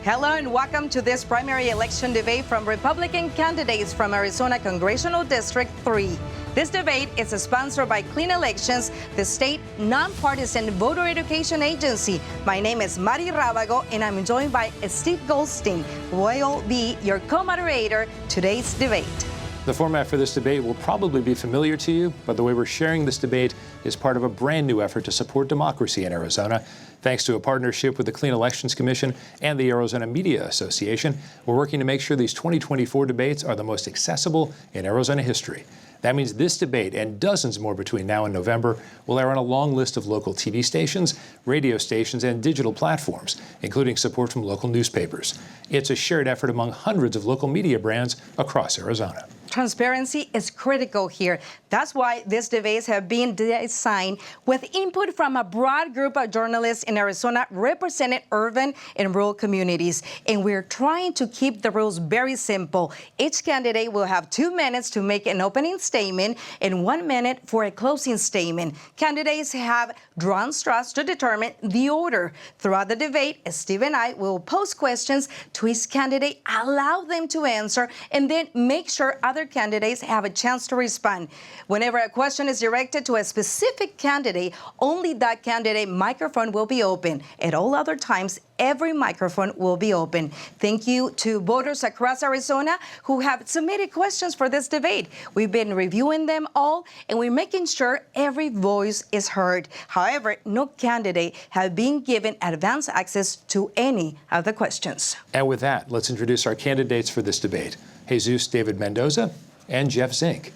Hello and welcome to this primary election debate from Republican candidates from Arizona Congressional District 3. This debate is sponsored by Clean Elections, the state nonpartisan voter education agency. My name is Mari Rábago and I'm joined by Steve Goldstein, who will be your co-moderator today's debate. The format for this debate will probably be familiar to you, but the way we're sharing this debate is part of a brand new effort to support democracy in Arizona. Thanks to a partnership with the Clean Elections Commission and the Arizona Media Association, we're working to make sure these 2024 debates are the most accessible in Arizona history. That means this debate and dozens more between now and November will air on a long list of local TV stations, radio stations, and digital platforms, including support from local newspapers. It's a shared effort among hundreds of local media brands across Arizona. Transparency is critical here. That's why these debates have been designed with input from a broad group of journalists in Arizona representing urban and rural communities. And we're trying to keep the rules very simple. Each candidate will have 2 minutes to make an opening statement and 1 minute for a closing statement. Candidates have drawn straws to determine the order. Throughout the debate, Steve and I will pose questions to each candidate, allow them to answer, and then make sure other candidates have a chance to respond. Whenever a question is directed to a specific candidate, only that candidate microphone will be open. At all other times, every microphone will be open. Thank you to voters across Arizona who have submitted questions for this debate. We've been reviewing them all, and we're making sure every voice is heard. However, no candidate has been given advance access to any of the questions. And with that, let's introduce our candidates for this debate. Jesus David Mendoza and Jeff Zink.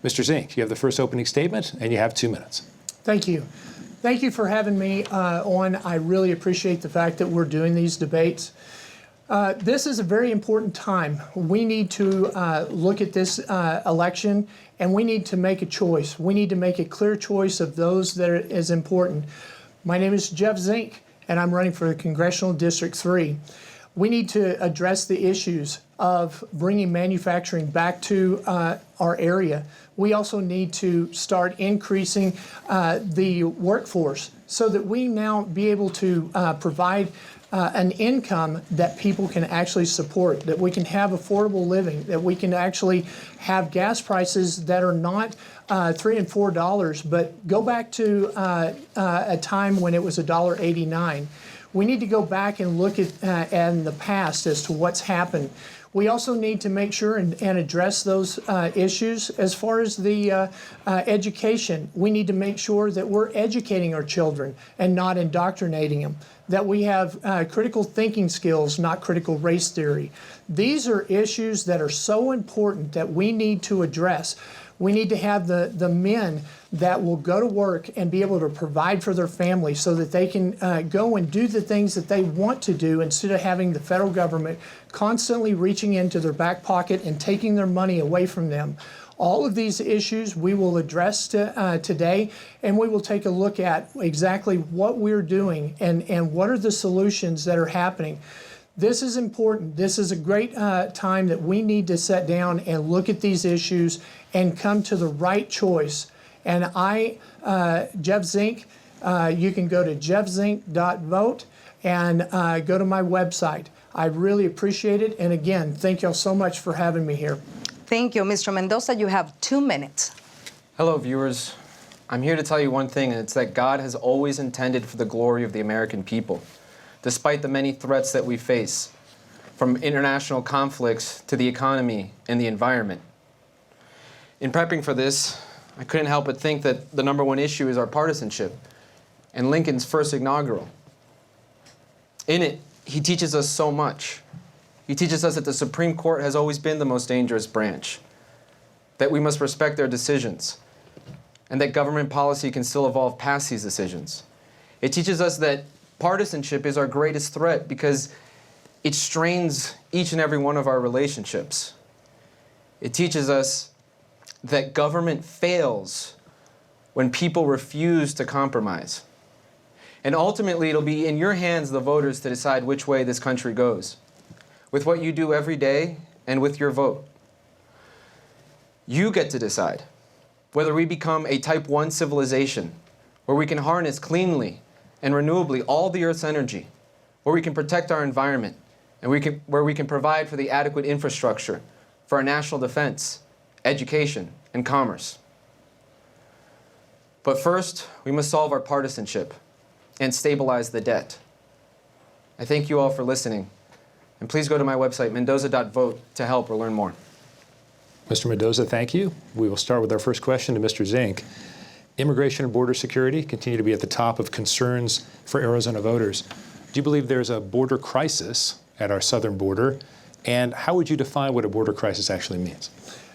Mr. Zink, you have the first opening statement, and you have 2 minutes. Thank you. Thank you for having me on. I really appreciate the fact that we're doing these debates. This is a very important time. We need to look at this election, and we need to make a choice. We need to make a clear choice of those that is important. My name is Jeff Zink, and I'm running for Congressional District 3. We need to address the issues of bringing manufacturing back to our area. We also need to start increasing the workforce so that we now be able to provide an income that people can actually support, that we can have affordable living, that we can actually have gas prices that are not $3 and $4, but go back to a time when it was $1.89. We need to go back and look at in the past as to what's happened. We also need to make sure and address those issues as far as the education. We need to make sure that we're educating our children and not indoctrinating them, that we have critical thinking skills, not critical race theory. These are issues that are so important that we need to address. We need to have the men that will go to work and be able to provide for their family so that they can go and do the things that they want to do instead of having the federal government constantly reaching into their back pocket and taking their money away from them. All of these issues we will address today, and we will take a look at exactly what we're doing and what are the solutions that are happening. This is important. This is a great time that we need to sit down and look at these issues and come to the right choice. And Jeff Zink, you can go to jeffzink.vote and go to my website. I really appreciate it. And again, thank y'all so much for having me here. Thank you. Mr. Mendoza, you have 2 minutes. Hello, viewers. I'm here to tell you one thing, and it's that God has always intended for the glory of the American people, despite the many threats that we face, from international conflicts to the economy and the environment. In prepping for this, I couldn't help but think that the #1 issue is our partisanship and Lincoln's first inaugural. In it, he teaches us so much. He teaches us that the Supreme Court has always been the most dangerous branch, that we must respect their decisions, and that government policy can still evolve past these decisions. It teaches us that partisanship is our greatest threat because it strains each and every one of our relationships. It teaches us that government fails when people refuse to compromise. And ultimately, it'll be in your hands, the voters, to decide which way this country goes, with what you do every day and with your vote. You get to decide whether we become a Type 1 civilization, where we can harness cleanly and renewably all the Earth's energy, where we can protect our environment, and where we can provide for the adequate infrastructure for our national defense, education, and commerce. But first, we must solve our partisanship and stabilize the debt. I thank you all for listening, and please go to my website, mendoza.vote, to help or learn more. Mr. Mendoza, thank you. We will start with our first question to Mr. Zink. Immigration and border security continue to be at the top of concerns for Arizona voters. Do you believe there's a border crisis at our southern border? And how would you define what a border crisis actually means?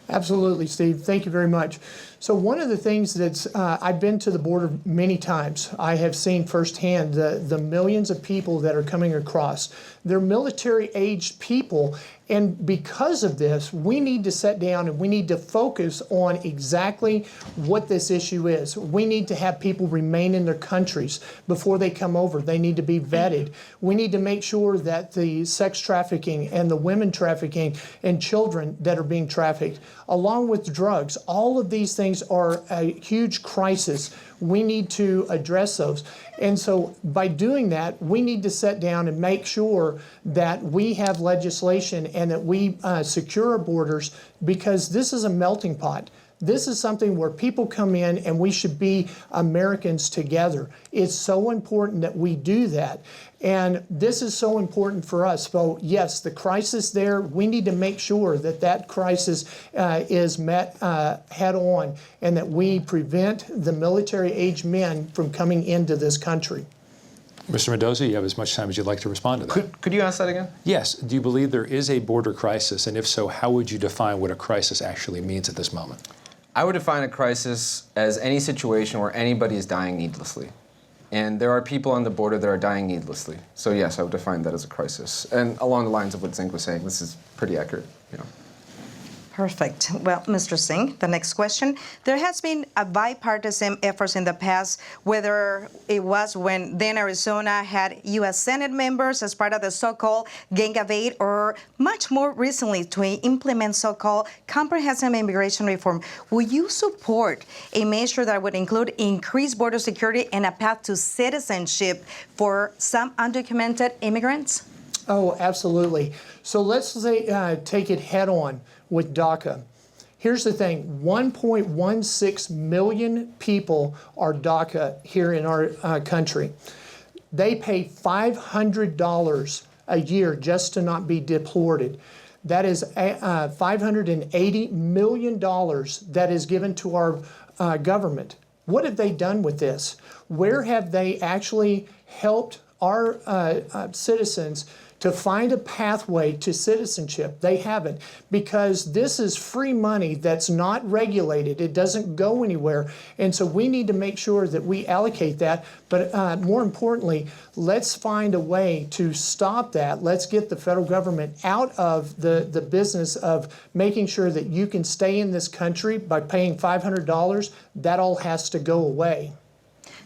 Absolutely, Steve. Thank you very much. So one of the things that's, I've been to the border many times. I have seen firsthand the millions of people that are coming across. They're military-aged people, and because of this, we need to sit down and we need to focus on exactly what this issue is. We need to have people remain in their countries before they come over. They need to be vetted. We need to make sure that the sex trafficking and the women trafficking and children that are being trafficked, along with drugs, all of these things are a huge crisis. We need to address those. And so by doing that, we need to sit down and make sure that we have legislation and that we secure our borders, because this is a melting pot. This is something where people come in and we should be Americans together. It's so important that we do that. And this is so important for us. So yes, the crisis there, we need to make sure that that crisis is met head on, and that we prevent the military-aged men from coming into this country. Mr. Mendoza, you have as much time as you'd like to respond to that. Could you ask that again? Yes. Do you believe there is a border crisis? And if so, how would you define what a crisis actually means at this moment? I would define a crisis as any situation where anybody is dying needlessly. And there are people on the border that are dying needlessly. So yes, I would define that as a crisis. And along the lines of what Zink was saying, this is pretty accurate. Perfect. Well, Mr. Singh, the next question. There has been a bipartisan efforts in the past, whether it was when then Arizona had U.S. Senate members as part of the so-called Gang of Eight, or much more recently to implement so-called comprehensive immigration reform. Will you support a measure that would include increased border security and a path to citizenship for some undocumented immigrants? Oh, absolutely. So let's say, take it head on with DACA. Here's the thing, 1.16 million people are DACA here in our country. They pay $500 a year just to not be deported. That is $580 million that is given to our government. What have they done with this? Where have they actually helped our citizens to find a pathway to citizenship? They haven't, because this is free money that's not regulated. It doesn't go anywhere. And so we need to make sure that we allocate that. But more importantly, let's find a way to stop that. Let's get the federal government out of the business of making sure that you can stay in this country by paying $500. That all has to go away.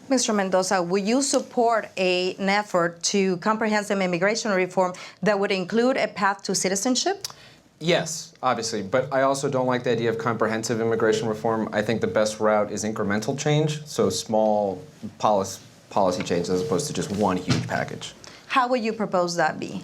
Mr. Mendoza, will you support an effort to comprehensive immigration reform that would include a path to citizenship? Yes, obviously, but I also don't like the idea of comprehensive immigration reform. I think the best route is incremental change, so small policy change as opposed to just one huge package. How would you propose that be?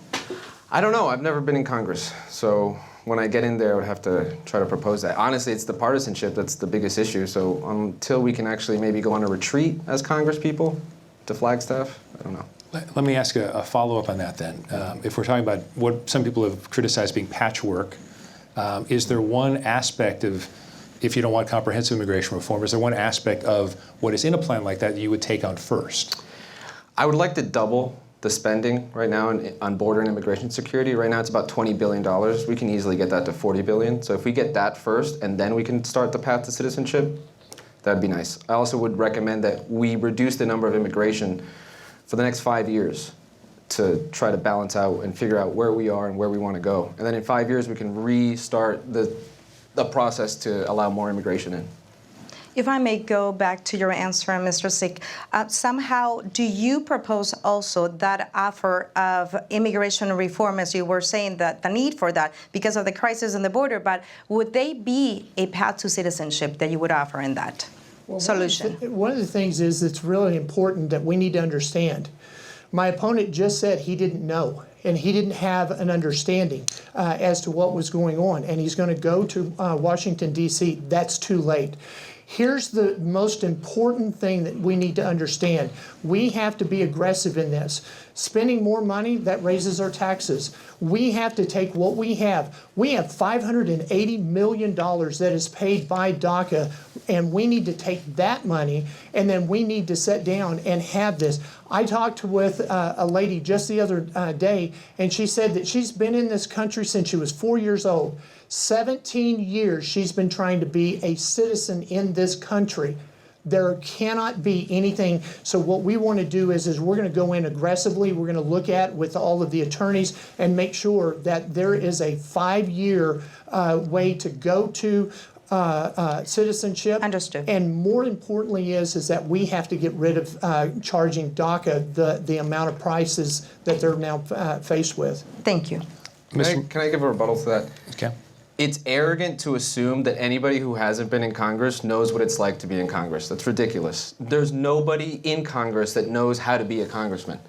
I don't know. I've never been in Congress, so when I get in there, I would have to try to propose that. Honestly, it's the partisanship that's the biggest issue, so until we can actually maybe go on a retreat as Congress people to Flagstaff, I don't know. Let me ask a follow-up on that then. If we're talking about what some people have criticized being patchwork, is there one aspect of, if you don't want comprehensive immigration reform, is there one aspect of what is in a plan like that you would take on first? I would like to double the spending right now on border and immigration security. Right now it's about $20 billion. We can easily get that to $40 billion. So if we get that first and then we can start the path to citizenship, that'd be nice. I also would recommend that we reduce the number of immigration for the next 5 years to try to balance out and figure out where we are and where we want to go. And then in 5 years we can restart the process to allow more immigration in. If I may go back to your answer, Mr. Zink, somehow do you propose also that offer of immigration reform, as you were saying, that the need for that because of the crisis in the border, but would they be a path to citizenship that you would offer in that solution? One of the things is it's really important that we need to understand. My opponent just said he didn't know. and he didn't have an understanding as to what was going on, and he's going to go to Washington, D.C., that's too late. Here's the most important thing that we need to understand. We have to be aggressive in this. Spending more money, that raises our taxes. We have to take what we have. We have $580 million that is paid by DACA, and we need to take that money, and then we need to sit down and have this. I talked with a lady just the other day, and she said that she's been in this country since she was 4 years old. 17 years she's been trying to be a citizen in this country. There cannot be anything. So what we want to do is we're going to go in aggressively. We're going to look at with all of the attorneys and make sure that there is a 5-year way to go to citizenship. Understood. And more importantly is that we have to get rid of charging DACA the amount of prices that they're now faced with. Thank you. Can I give a rebuttal to that? Okay. It's arrogant to assume that anybody who hasn't been in Congress knows what it's like to be in Congress. That's ridiculous. There's nobody in Congress that knows how to be a congressman,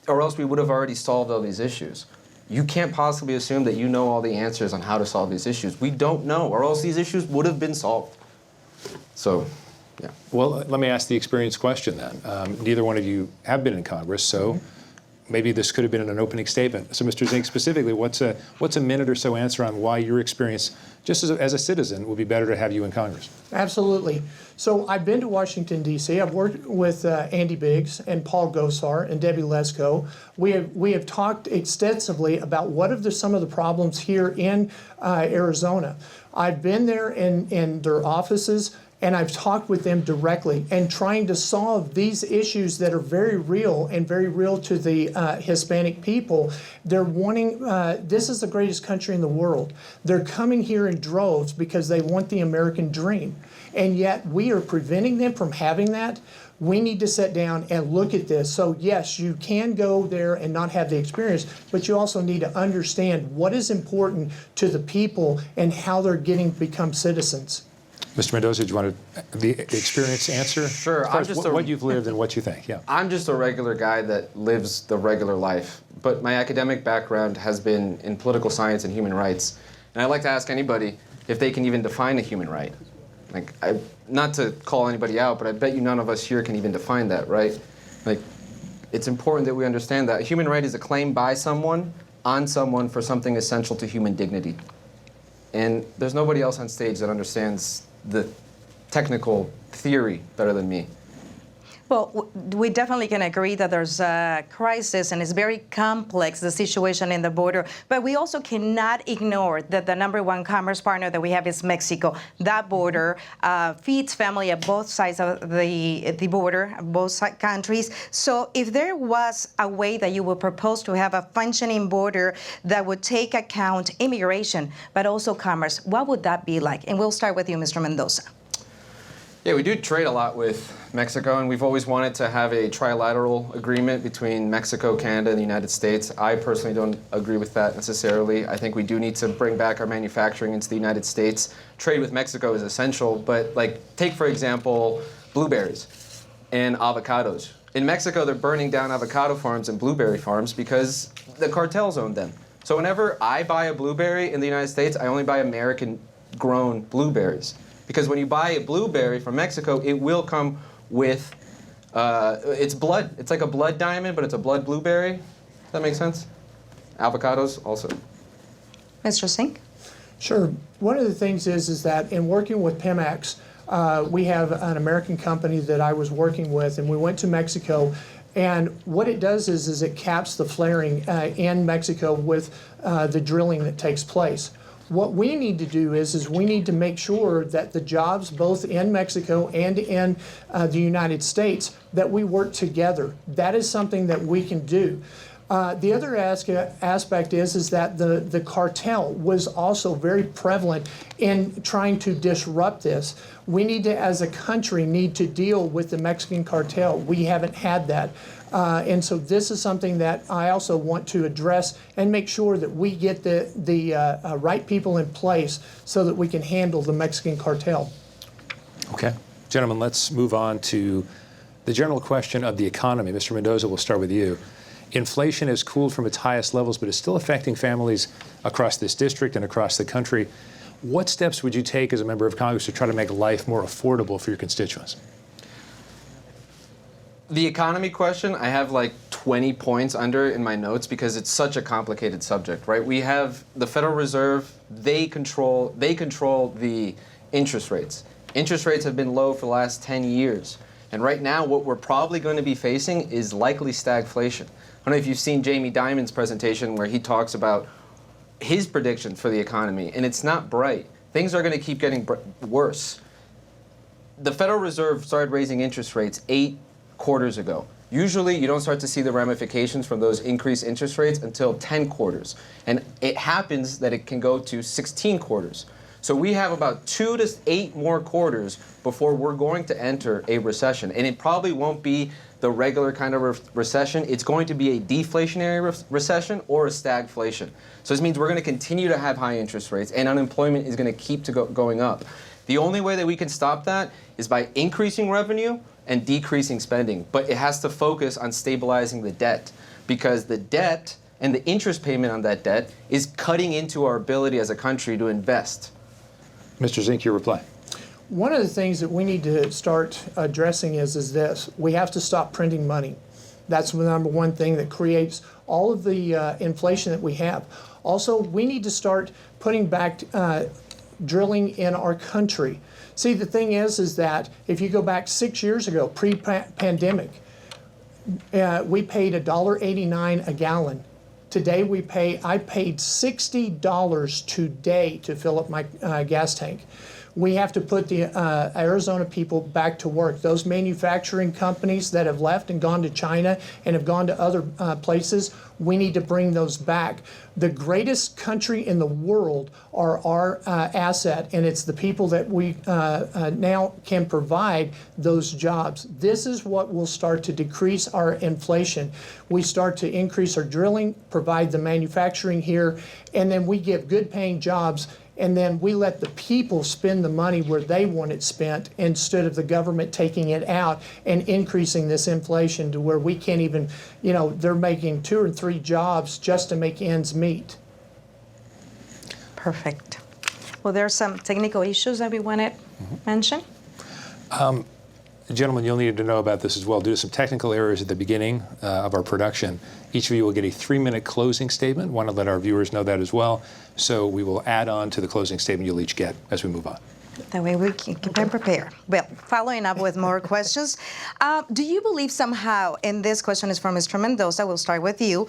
or else we would have already solved all these issues. You can't possibly assume that you know all the answers on how to solve these issues. We don't know, or else these issues would have been solved. So, yeah. Well, let me ask the experience question then. Neither one of you have been in Congress, so maybe this could have been an opening statement. So, Mr. Zink, specifically, what's a minute or so answer on why your experience, just as a citizen, would be better to have you in Congress? Absolutely. So I've been to Washington, D.C. I've worked with Andy Biggs and Paul Gosar and Debbie Lesko. We have talked extensively about what are some of the problems here in Arizona. I've been there in their offices, and I've talked with them directly and trying to solve these issues that are very real to the Hispanic people. They're wanting, this is the greatest country in the world. They're coming here in droves because they want the American dream. And yet we are preventing them from having that. We need to sit down and look at this. So yes, you can go there and not have the experience, but you also need to understand what is important to the people and how they're become citizens. Mr. Mendoza, do you want the experience answer? Sure. I'm just what you've lived and what you think. Yeah. I'm just a regular guy that lives the regular life, but my academic background has been in political science and human rights. And I'd like to ask anybody if they can even define a human right. Like, not to call anybody out, but I bet you none of us here can even define that, right? Like, it's important that we understand that a human right is a claim by someone on someone for something essential to human dignity. And there's nobody else on stage that understands the technical theory better than me. Well, we definitely can agree that there's a crisis and it's very complex, the situation in the border. But we also cannot ignore that the number one commerce partner that we have is Mexico. That border feeds family at both sides of the border, both countries. So if there was a way that you would propose to have a functioning border that would take account immigration, but also commerce, what would that be like? And we'll start with you, Mr. Mendoza. Yeah, we do trade a lot with Mexico, and we've always wanted to have a trilateral agreement between Mexico, Canada, and the United States. I personally don't agree with that necessarily. I think we do need to bring back our manufacturing into the United States. Trade with Mexico is essential, but take, for example, blueberries and avocados. In Mexico, they're burning down avocado farms and blueberry farms because the cartels own them. So whenever I buy a blueberry in the United States, I only buy American-grown blueberries. Because when you buy a blueberry from Mexico, it will come with it's blood. It's like a blood diamond, but it's a blood blueberry. Does that make sense? Avocados also. Mr. Zink? Sure. One of the things is that in working with Pemex, we have an American company that I was working with, and we went to Mexico. And what it does is it caps the flaring in Mexico with the drilling that takes place. What we need to do is we need to make sure that the jobs both in Mexico and in the United States, that we work together. That is something that we can do. The other aspect is that the cartel was also very prevalent in trying to disrupt this. We need to, as a country, need to deal with the Mexican cartel. We haven't had that. And so this is something that I also want to address and make sure that we get the right people in place so that we can handle the Mexican cartel. Okay. Gentlemen, let's move on to the general question of the economy. Mr. Mendoza, we'll start with you. Inflation has cooled from its highest levels, but is still affecting families across this district and across the country. What steps would you take as a member of Congress to try to make life more affordable for your constituents? The economy question, I have like 20 points under in my notes because it's such a complicated subject, right? We have the Federal Reserve, they control the interest rates. Interest rates have been low for the last 10 years. And right now, what we're probably going to be facing is likely stagflation. I don't know if you've seen Jamie Dimon's presentation where he talks about his prediction for the economy, and it's not bright. Things are going to keep getting worse. The Federal Reserve started raising interest rates 8 quarters ago. Usually, you don't start to see the ramifications from those increased interest rates until 10 quarters. And it happens that it can go to 16 quarters. So we have about 2 to 8 more quarters before we're going to enter a recession. And it probably won't be the regular kind of recession. It's going to be a deflationary recession or a stagflation. So this means we're going to continue to have high interest rates and unemployment is going to keep going up. The only way that we can stop that is by increasing revenue and decreasing spending. But it has to focus on stabilizing the debt because the debt and the interest payment on that debt is cutting into our ability as a country to invest. Mr. Zink, your reply. One of the things that we need to start addressing is this. We have to stop printing money. That's the number one thing that creates all of the inflation that we have. Also, we need to start putting back drilling in our country. See, the thing is that if you go back 6 years ago, pre-pandemic, we paid $1.89 a gallon. Today I paid $60 today to fill up my gas tank. We have to put the Arizona people back to work. Those manufacturing companies that have left and gone to China and have gone to other places, we need to bring those back. The greatest country in the world are our asset, and it's the people that we now can provide those jobs. This is what will start to decrease our inflation. We start to increase our drilling, provide the manufacturing here, and then we give good paying jobs. And then we let the people spend the money where they want it spent instead of the government taking it out and increasing this inflation to where we can't even, they're making 2 or 3 jobs just to make ends meet. Perfect. Well, there are some technical issues that we want to mention. Gentlemen, you'll need to know about this as well. Due to some technical errors at the beginning of our production, each of you will get a 3-minute closing statement. Want to let our viewers know that as well. So we will add on to the closing statement you'll each get as we move on. That way we can keep them prepared. Well, following up with more questions, do you believe somehow, and this question is from Mr. Mendoza, we'll start with you,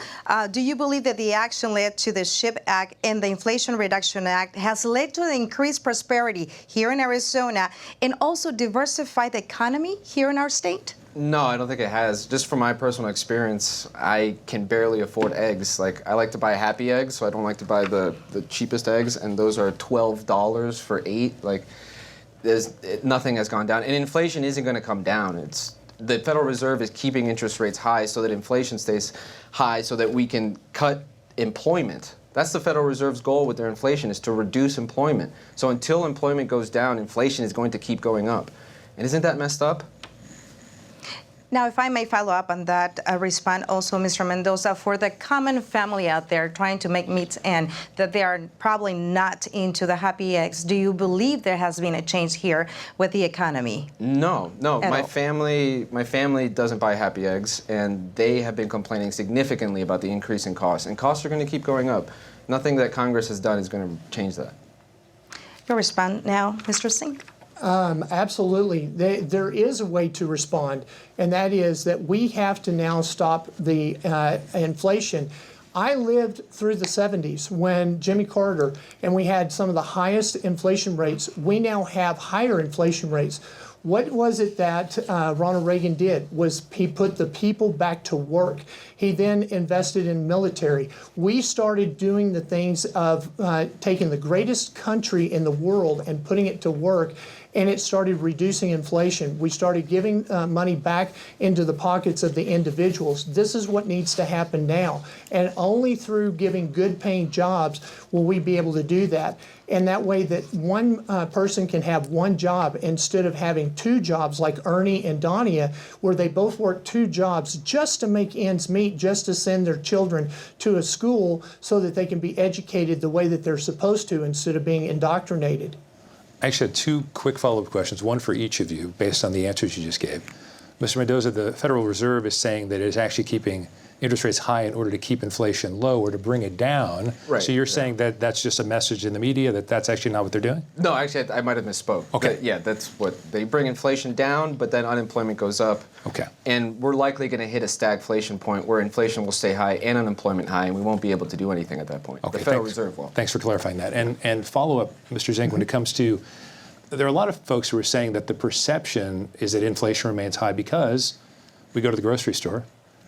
do you believe that the action led to the SHIP Act and the Inflation Reduction Act has led to the increased prosperity here in Arizona and also diversified the economy here in our state? No, I don't think it has. Just from my personal experience, I can barely afford eggs. I like to buy Happy Eggs, so I don't like to buy the cheapest eggs, and those are $12 for 8. Nothing has gone down, and inflation isn't going to come down. The Federal Reserve is keeping interest rates high so that inflation stays high, so that we can cut employment. That's the Federal Reserve's goal with their inflation, is to reduce employment. So until employment goes down, inflation is going to keep going up. And isn't that messed up? Now, if I may follow up on that, respond also, Mr. Mendoza, for the common family out there trying to make meets end, that they are probably not into the Happy Eggs. Do you believe there has been a change here with the economy? No. My family doesn't buy Happy Eggs, and they have been complaining significantly about the increase in costs. And costs are going to keep going up. Nothing that Congress has done is going to change that. You'll respond now, Mr. Zink. Absolutely. There is a way to respond, and that is that we have to now stop the inflation. I lived through the 70s when Jimmy Carter, and we had some of the highest inflation rates. We now have higher inflation rates. What was it that Ronald Reagan did? Was he put the people back to work. He then invested in military. We started doing the things of taking the greatest country in the world and putting it to work. and it started reducing inflation. We started giving money back into the pockets of the individuals. This is what needs to happen now. And only through giving good paying jobs will we be able to do that. And that way that one person can have one job instead of having two jobs like Ernie and Donia, where they both work two jobs just to make ends meet, just to send their children to a school so that they can be educated the way that they're supposed to instead of being indoctrinated. I actually had two quick follow-up questions, one for each of you, based on the answers you just gave. Mr. Mendoza, the Federal Reserve is saying that it is actually keeping interest rates high in order to keep inflation low or to bring it down. Right. So you're saying that that's just a message in the media, that that's actually not what they're doing? No, actually, I might have misspoke. Okay. Yeah, that's what they bring inflation down, but then unemployment goes up. Okay. And we're likely going to hit a stagflation point where inflation will stay high and unemployment high, and we won't be able to do anything at that point. Okay, The Federal thanks. Reserve will. Thanks for clarifying that. And follow-up, Mr. Zink, when it comes to, there are a lot of folks who are saying that the perception is that inflation remains high because we go to the grocery store,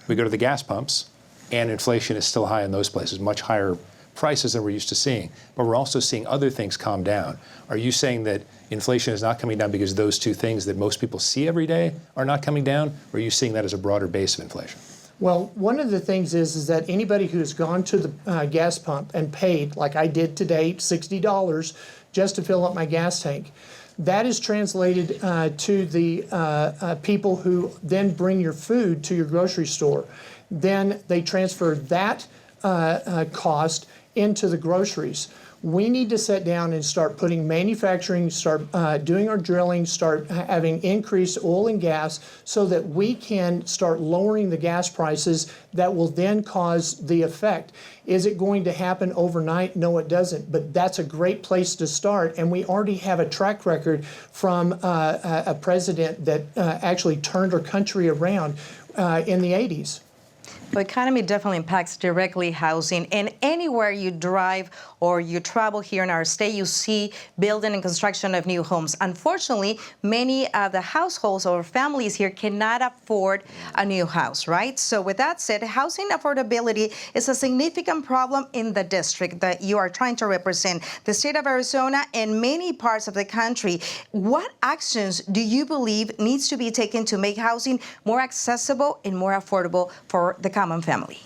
we go to the gas pumps, and inflation is still high in those places, much higher prices than we're used to seeing. But we're also seeing other things calm down. Are you saying that inflation is not coming down because those two things that most people see every day are not coming down? Or are you seeing that as a broader base of inflation? Well, one of the things is that anybody who's gone to the gas pump and paid, like I did today, $60 just to fill up my gas tank, that is translated to the people who then bring your food to your grocery store. Then they transfer that cost into the groceries. We need to sit down and start putting manufacturing, start doing our drilling, start having increased oil and gas so that we can start lowering the gas prices that will then cause the effect. Is it going to happen overnight? No, it doesn't. But that's a great place to start. And we already have a track record from a president that actually turned our country around in the 80s. The economy definitely impacts directly housing, and anywhere you drive or you travel here in our state, you see building and construction of new homes. Unfortunately, many of the households or families here cannot afford a new house, right? So with that said, housing affordability is a significant problem in the district that you are trying to represent, the state of Arizona and many parts of the country. What actions do you believe needs to be taken to make housing more accessible and more affordable for the common family?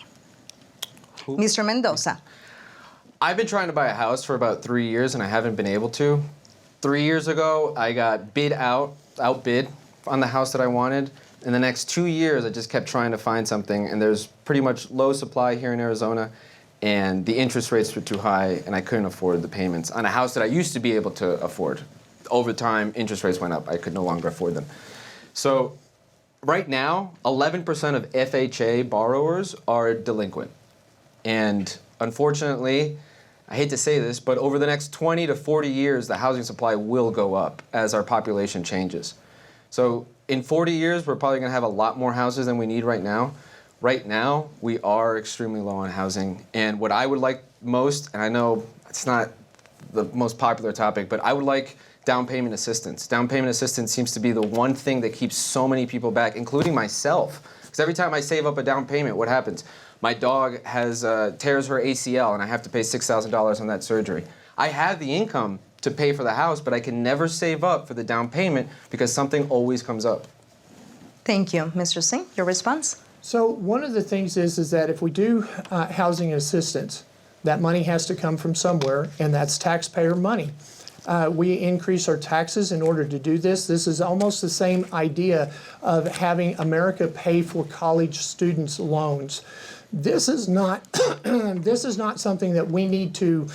Mr. Mendoza. I've been trying to buy a house for about 3 years, and I haven't been able to. 3 years ago, I got outbid on the house that I wanted. In the next 2 years, I just kept trying to find something, and there's pretty much low supply here in Arizona, and the interest rates were too high, and I couldn't afford the payments on a house that I used to be able to afford. Over time, interest rates went up. I could no longer afford them. So right now, 11% of FHA borrowers are delinquent. And unfortunately, I hate to say this, but over the next 20 to 40 years, the housing supply will go up as our population changes. So in 40 years, we're probably going to have a lot more houses than we need right now. Right now, we are extremely low on housing. And what I would like most, and I know it's not the most popular topic, but I would like down payment assistance. Down payment assistance seems to be the one thing that keeps so many people back, including myself. Because every time I save up a down payment, what happens? My dog has tears her ACL, and I have to pay $6,000 on that surgery. I have the income to pay for the house, but I can never save up for the down payment because something always comes up. Thank you. Mr. Singh, your response? So one of the things is that if we do housing assistance, that money has to come from somewhere, and that's taxpayer money. We increase our taxes in order to do this. This is almost the same idea of having America pay for college students' loans. This is not this is not something that we need to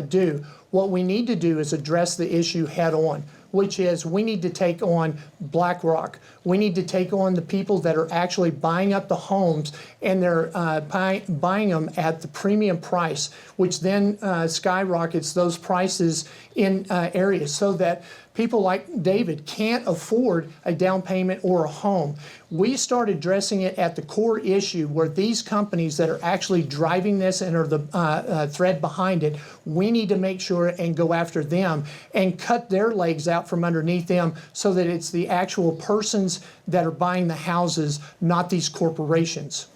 do. What we need to do is address the issue head on, which is we need to take on BlackRock. We need to take on the people that are actually buying up the homes, and they're buying them at the premium price, which then skyrockets those prices in areas so that people like David can't afford a down payment or a home. We start addressing it at the core issue where these companies that are actually driving this and are the thread behind it, we need to make sure and go after them and cut their legs out from underneath them so that it's the actual persons that are buying the houses, not these corporations.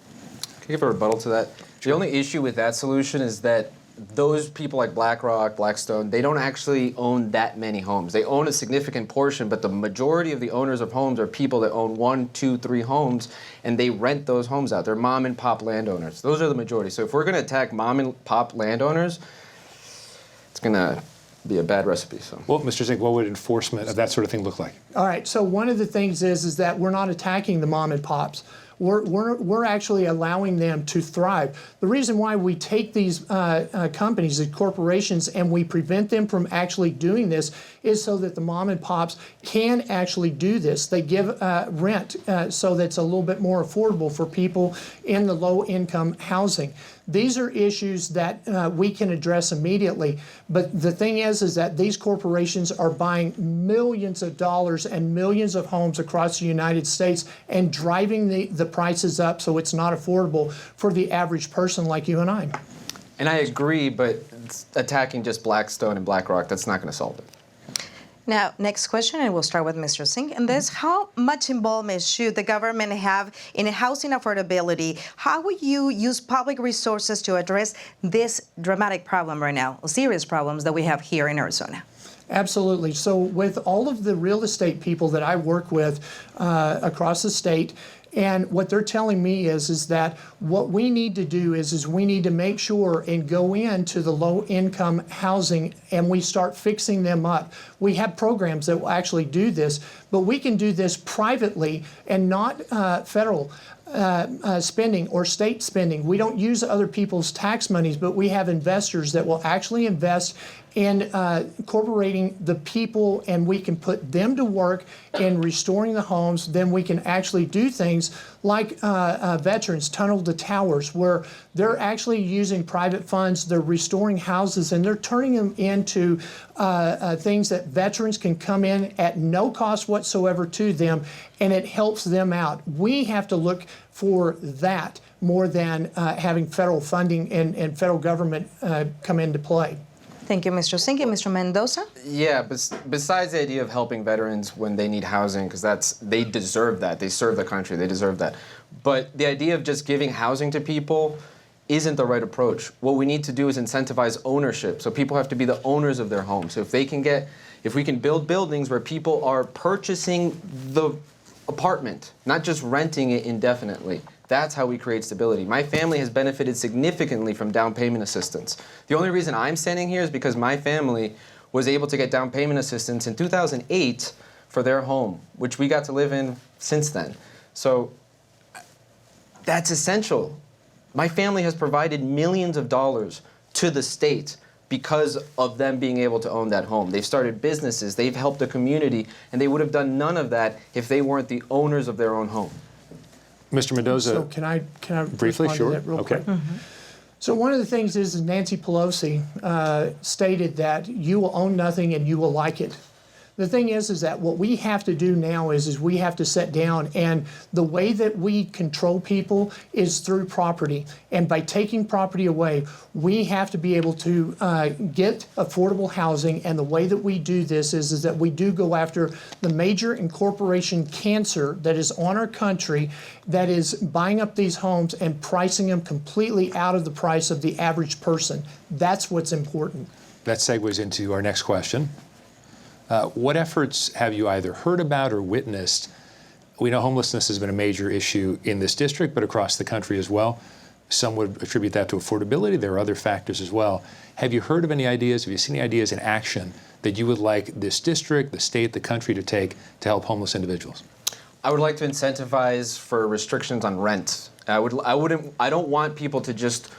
Can I give a rebuttal to that? The only issue with that solution is that those people like BlackRock, Blackstone, they don't actually own that many homes. They own a significant portion, but the majority of the owners of homes are people that own 1, 2, 3 homes, and they rent those homes out. They're mom and pop landowners. Those are the majority. So if we're going to attack mom and pop landowners, it's going to be a bad recipe. So. Well, Mr. Zink, what would enforcement of that sort of thing look like? All right, so one of the things is that we're not attacking the mom and pops. We're actually allowing them to thrive. The reason why we take these companies, these corporations, and we prevent them from actually doing this is so that the mom and pops can actually do this. They give rent so that's a little bit more affordable for people in the low-income housing. These are issues that we can address immediately, but the thing is that these corporations are buying millions of dollars and millions of homes across the United States and driving the prices up so it's not affordable for the average person like you and I. And I agree, but attacking just Blackstone and BlackRock, that's not going to solve it. Now, next question, and we'll start with Mr. Zink. And this, how much involvement should the government have in housing affordability? How will you use public resources to address this dramatic problem right now, serious problems that we have here in Arizona? Absolutely. So with all of the real estate people that I work with across the state, and what they're telling me is that what we need to do is we need to make sure and go into the low-income housing and we start fixing them up. We have programs that will actually do this, but we can do this privately and not federal spending or state spending. We don't use other people's tax monies, but we have investors that will actually invest in incorporating the people, and we can put them to work in restoring the homes. Then we can actually do things like veterans, Tunnel to Towers, where they're actually using private funds, they're restoring houses, and they're turning them into things that veterans can come in at no cost whatsoever to them, and it helps them out. We have to look for that more than having federal funding and federal government come into play. Thank you, Mr. Zink. And Mr. Mendoza? Yeah, besides the idea of helping veterans when they need housing, because they deserve that. They serve the country. They deserve that. But the idea of just giving housing to people isn't the right approach. What we need to do is incentivize ownership. So people have to be the owners of their homes. So if we can build buildings where people are purchasing the apartment, not just renting it indefinitely, that's how we create stability. My family has benefited significantly from down payment assistance. The only reason I'm standing here is because my family was able to get down payment assistance in 2008 for their home, which we got to live in since then. So that's essential. My family has provided millions of dollars to the state because of them being able to own that home. They've started businesses, they've helped the community, and they would have done none of that if they weren't the owners of their own home. Mr. Mendoza, So can I briefly, respond sure. to that real Okay. quick? So one of the things is Nancy Pelosi stated that you will own nothing and you will like it. The thing is that what we have to do now is we have to sit down, and the way that we control people is through property. And by taking property away, we have to be able to get affordable housing. And the way that we do this is that we do go after the major incorporation cancer that is on our country, that is buying up these homes and pricing them completely out of the price of the average person. That's what's important. That segues into our next question. What efforts have you either heard about or witnessed? We know homelessness has been a major issue in this district, but across the country as well. Some would attribute that to affordability. There are other factors as well. Have you heard of any ideas? Have you seen any ideas in action that you would like this district, the state, the country to take to help homeless individuals? I would like to incentivize for restrictions on rent. I don't want people to just,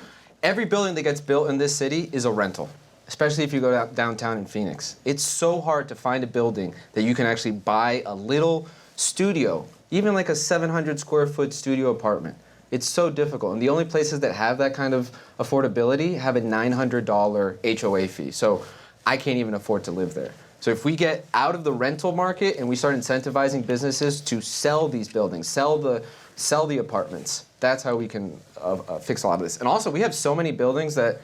every building that gets built in this city is a rental. Especially if you go downtown in Phoenix. It's so hard to find a building that you can actually buy a little studio, even like a 700 square foot studio apartment. It's so difficult. And the only places that have that kind of affordability have a $900 HOA fee. So I can't even afford to live there. So if we get out of the rental market and we start incentivizing businesses to sell these buildings, sell the apartments, that's how we can fix a lot of this. And also, we have so many buildings that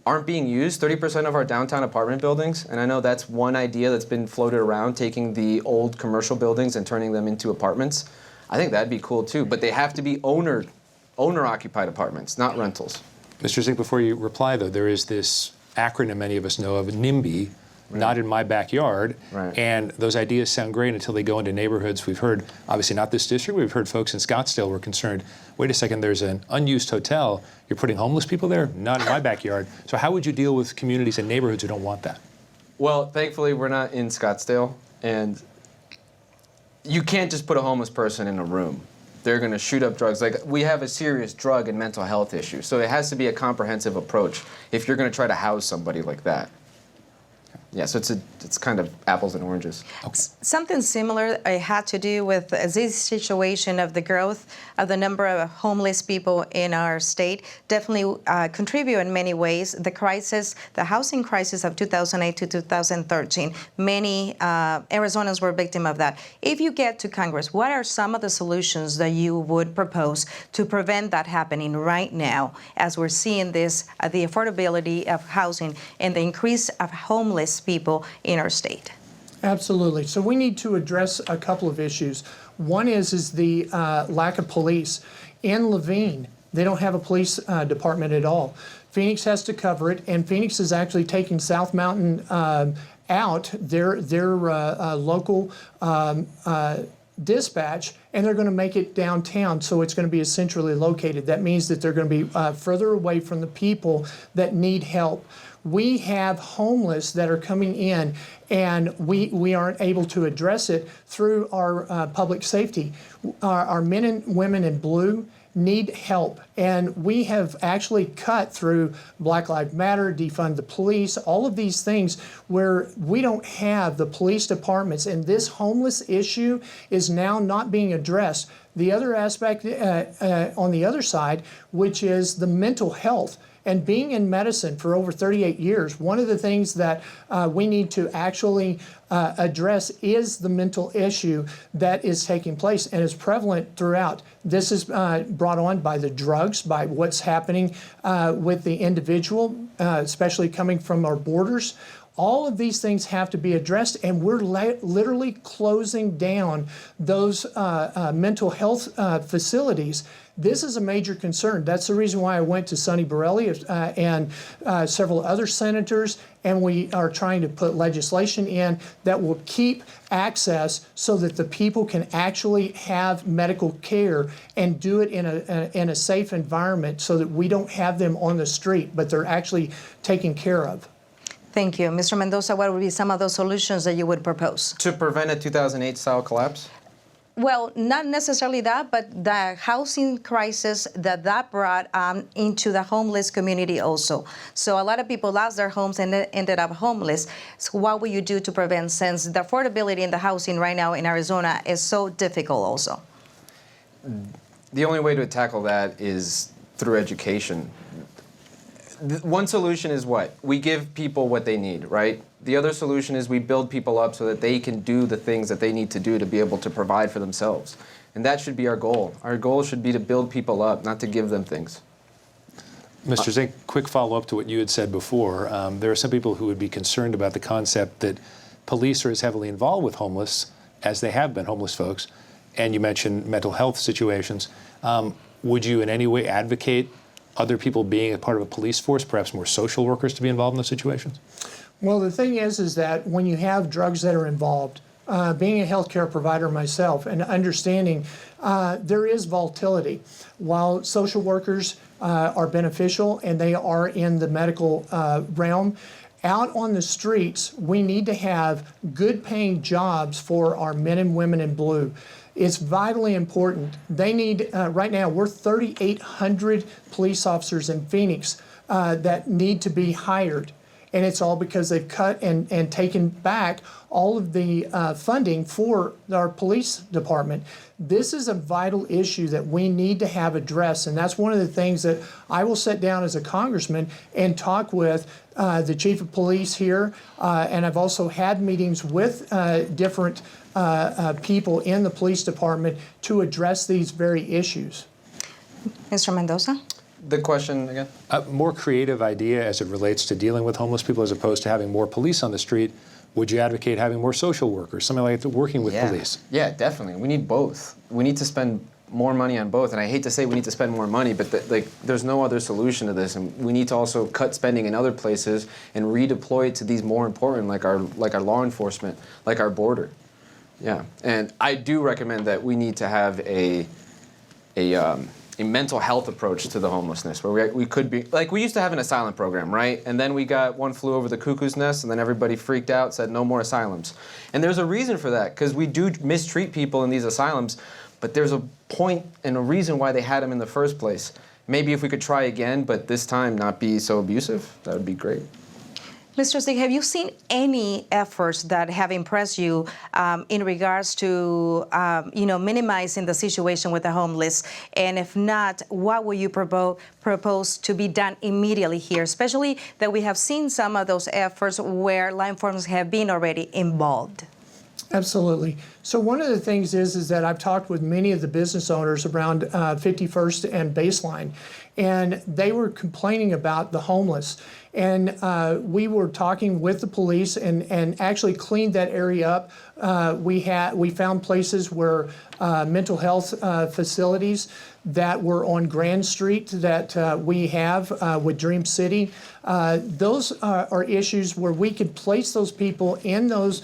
aren't being used, 30% of our downtown apartment buildings, and I know that's one idea that's been floated around, taking the old commercial buildings and turning them into apartments. I think that'd be cool too, but they have to be owner-occupied apartments, not rentals. Mr. Zink, before you reply, though, there is this acronym many of us know of, NIMBY, not in my backyard. Right. And those ideas sound great until they go into neighborhoods. We've heard, obviously not this district, we've heard folks in Scottsdale were concerned, wait a second, there's an unused hotel. You're putting homeless people there? Not in my backyard. So how would you deal with communities and neighborhoods who don't want that? Well, thankfully, we're not in Scottsdale, and you can't just put a homeless person in a room. They're going to shoot up drugs. Like, we have a serious drug and mental health issue, so it has to be a comprehensive approach if you're going to try to house somebody like that. Yeah, so it's kind of apples and oranges. Something similar had to do with this situation of the growth of the number of homeless people in our state. Definitely contribute in many ways. The crisis, the housing crisis of 2008 to 2013, many Arizonans were victim of that. If you get to Congress, what are some of the solutions that you would propose to prevent that happening right now, as we're seeing this, the affordability of housing and the increase of homeless people in our state? Absolutely. So we need to address a couple of issues. One is the lack of police. In Laveen, they don't have a police department at all. Phoenix has to cover it, and Phoenix is actually taking South Mountain out, their local dispatch, and they're going to make it downtown, so it's going to be centrally located. That means that they're going to be further away from the people that need help. We have homeless that are coming in, and we aren't able to address it through our public safety. Our men and women in blue need help, and we have actually cut through Black Lives Matter, defund the police, all of these things where we don't have the police departments, and this homeless issue is now not being addressed. The other aspect on the other side, which is the mental health. And being in medicine for over 38 years, one of the things that we need to actually address is the mental issue that is taking place and is prevalent throughout. This is brought on by the drugs, by what's happening with the individual, especially coming from our borders. All of these things have to be addressed, and we're literally closing down those mental health facilities. This is a major concern. That's the reason why I went to Sonny Borelli and several other senators, and we are trying to put legislation in that will keep access so that the people can actually have medical care and do it in a safe environment so that we don't have them on the street, but they're actually taken care of. Thank you. Mr. Mendoza, what would be some of those solutions that you would propose? To prevent a 2008 style collapse? Well, not necessarily that, but the housing crisis that brought into the homeless community also. So a lot of people lost their homes and ended up homeless. So what will you do to prevent, since the affordability in the housing right now in Arizona is so difficult also? The only way to tackle that is through education. One solution is what? We give people what they need, right? The other solution is we build people up so that they can do the things that they need to do to be able to provide for themselves. And that should be our goal. Our goal should be to build people up, not to give them things. Mr. Zink, quick follow-up to what you had said before. There are some people who would be concerned about the concept that police are as heavily involved with homeless as they have been, homeless folks, and you mentioned mental health situations. Would you in any way advocate other people being a part of a police force, perhaps more social workers, to be involved in those situations? Well, the thing is that when you have drugs that are involved, being a healthcare provider myself and understanding there is volatility. While social workers are beneficial and they are in the medical realm, out on the streets, we need to have good paying jobs for our men and women in blue. It's vitally important. They need, right now, we're 3,800 police officers in Phoenix that need to be hired. And it's all because they've cut and taken back all of the funding for our police department. This is a vital issue that we need to have addressed, and that's one of the things that I will sit down as a congressman and talk with the chief of police here, and I've also had meetings with different people in the police department to address these very issues. Mr. Mendoza? The question again? A more creative idea as it relates to dealing with homeless people as opposed to having more police on the street. Would you advocate having more social workers, something like that, working with police? Yeah, definitely. We need both. We need to spend more money on both. And I hate to say we need to spend more money, but there's no other solution to this. And we need to also cut spending in other places and redeploy it to these more important, like our law enforcement, like our border. Yeah, and I do recommend that we need to have a mental health approach to the homelessness, where we could be, like we used to have an asylum program, right? And then we got one flew over the cuckoo's nest, and then everybody freaked out, said no more asylums. And there's a reason for that, because we do mistreat people in these asylums, but there's a point and a reason why they had them in the first place. Maybe if we could try again, but this time not be so abusive, that would be great. Mr. Zink, have you seen any efforts that have impressed you in regards to, minimizing the situation with the homeless? And if not, what will you propose to be done immediately here, especially that we have seen some of those efforts where law enforcement have been already involved? Absolutely. So one of the things is that I've talked with many of the business owners around 51st and Baseline, and they were complaining about the homeless. And we were talking with the police and actually cleaned that area up. We found places where mental health facilities that were on Grand Street that we have with Dream City. Those are issues where we could place those people in those